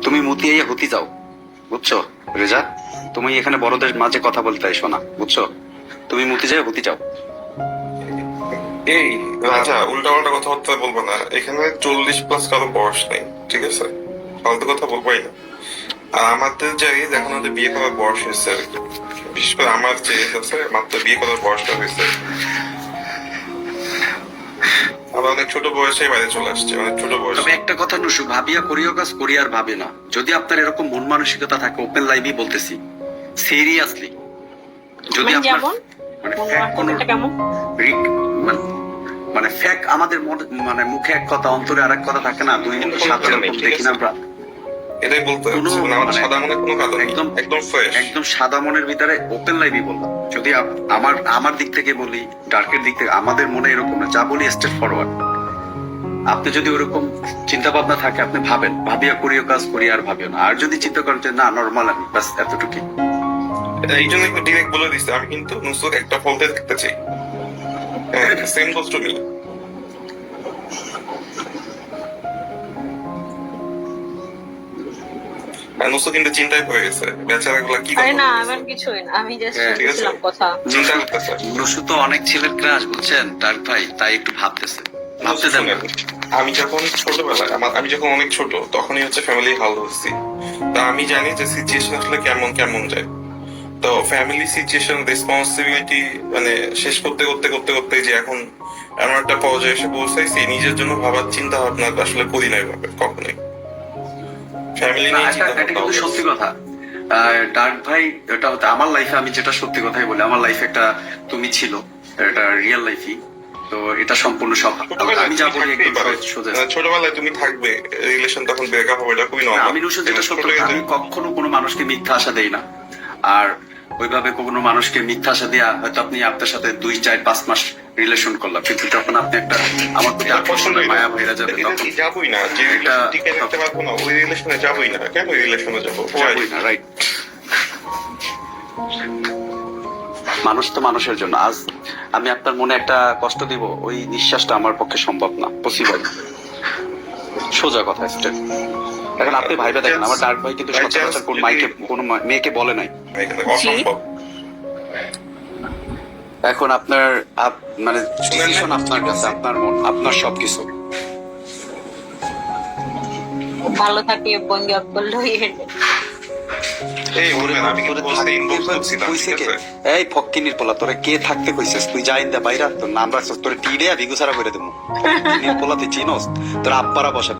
তুমি মুতিয়াইয়া হতি যাও, বুঝছো রেজা? তুমি এখানে বড়দের মাঝে কথা বলতে এসো না, বুঝছো? তুমি মুতি যাও, হতি যাও। এই রাজা, উল্টা পাল্টা কথাবার্তা বলবো না। এখানে 40+ কারো বয়স নেই, ঠিক আছে? ফালতু কথা বলবোই না। আর আমাদের যে এজ, এখন আমাদের বিয়ে করার বয়স হয়েছে আর কি। বিশেষ করে আমার যে এজ আছে, মাত্র বিয়ে করার বয়সটা হয়েছে। আমরা অনেক ছোট বয়সে বাইরে চলে আসছে, অনেক ছোট বয়সে। তবে একটা কথা নুসু, ভাবিয়া করিও কাজ, করি আর ভাবে না। যদি আপনার এরকম মন মানসিকতা থাকে, ওপেন লাইভই বলতেছি, সিরিয়াসলি, যদি মানে আপনার যেমন মানে fact কোনো কেমন মানে ফ্যাক আমাদের মানে মুখে এক কথা অন্তরে আরেক কথা থাকে না, দুই সাথে দেখি না আমরা। এটাই বলতে কোনো চাচ্ছি, আমাদের মানে সাদা মনে কোনো কাজ নেই, একদম একদম ফ্রেশ। একদম সাদা মনের ভিতরে ওপেন লাইভই বললাম। যদি আমার দিক থেকে বলি, ডার্কের দিক থেকে, আমাদের মনে এরকম না, যা বলি স্ট্রেট ফরওয়ার্ড। আপনি যদি ওরকম চিন্তা ভাবনা থাকে, আপনি ভাবেন, ভাবিয়া করিও কাজ, করি আর ভাবিও না। আর যদি চিন্তা করেন যে না নর্মাল আমি, বাস এতটুকুই। এই জন্য একটু ডিরেক্ট বলে দিচ্ছি, আমি কিন্তু নুসুক একটা ফলতে দেখতে চাই। Same goes to me. Nusuk কিন্তু চিন্তায় পড়ে গেছে, বেচারা গুলা কি আরে কথা না, বলতেছে। আমার কিছুই না, আমি জাস্ট হ্যাঁ, ঠিক আছে। বলছিলাম কথা। চিন্তা করতেছে। নুসু তো অনেক ছেলের ক্রাশ, বুঝছেন ডার্ক ভাই, তাই একটু ভাবতেছে, ভাবতে দেন। শুনেন, আমি যখন ছোটবেলায় আমি যখন অনেক ছোট, তখনই হচ্ছে ফ্যামিলি হাল ধরছি। তা আমি জানি যে সিচুয়েশন আসলে কেমন কেমন যায়। তো ফ্যামিলি সিচুয়েশন, রেসপন্সিবিলিটি মানে শেষ করতে করতে করতে করতে যে এখন এমন একটা পর্যায়ে এসে পৌঁছাইছি, নিজের জন্য ভাবার চিন্তা ভাবনা আসলে করি না এভাবে কখনোই। ফ্যামিলি নিয়ে চিন্তা এটা কিন্তু ভাবনা সত্যি কথা। ডার্ক ভাই, এটা হচ্ছে আমার লাইফে, আমি যেটা সত্যি কথাই বলি, আমার লাইফে একটা তুমি ছিল, এটা রিয়েল লাইফই। তো এটা সম্পূর্ণ সব আমি যা বলি একদম সোজা। ছোটবেলায় তুমি থাকবে, রিলেশন তখন ব্রেকআপ হবে, এটা খুবই নরমাল। আমি রুশো যেটা সত্য, আমি কখনো কোনো মানুষকে মিথ্যা আশা দেই না। আর ওইভাবে কোনো মানুষকে মিথ্যা আশা দেয়া, হয়তো আপনি আপনার সাথে 2, 4, 5 মাস রিলেশন করলাম, কিন্তু যখন আপনি একটা আমার প্রতি আকর্ষণের মায়া হয়ে যাবে, তখন যাবোই না। যে রিলেশন টিকে রাখতে পারবো না, ওই রিলেশনে যাবোই না। কেন ওই রিলেশনে যাবো? যাবোই না, রাইট? মানুষ তো মানুষের জন্য। আজ আমি আপনার মনে একটা কষ্ট দিব, ওই নিঃশ্বাসটা আমার পক্ষে সম্ভব না, পসিবল। সোজা কথা, স্ট্রেট। এখন আপনি ভাইবা দেখেন, আমার ডার্ক ভাই কিন্তু সচরাচর কোনো মেয়েকে বলে নাই। এখানে অসম্ভব। এখন আপনার মানে ডিসিশন আপনার কাছে, আপনার মন, আপনার সবকিছু। ভালো থাকে বন্ধু বললো এই বলবেন, আমি কিন্তু বলতে ইনবক্স করছিলাম, ঠিক আছে? এই ফক্কিনির পোলা, তোরে কে থাকতে কইছিস? তুই যাই দা বাইরা, তোর নাম রাখছিস, তোরে টিড়ে বিগুসারা করে দেবো। ফক্কিনির পোলা তুই চিনোস? তোর আব্বারা বসা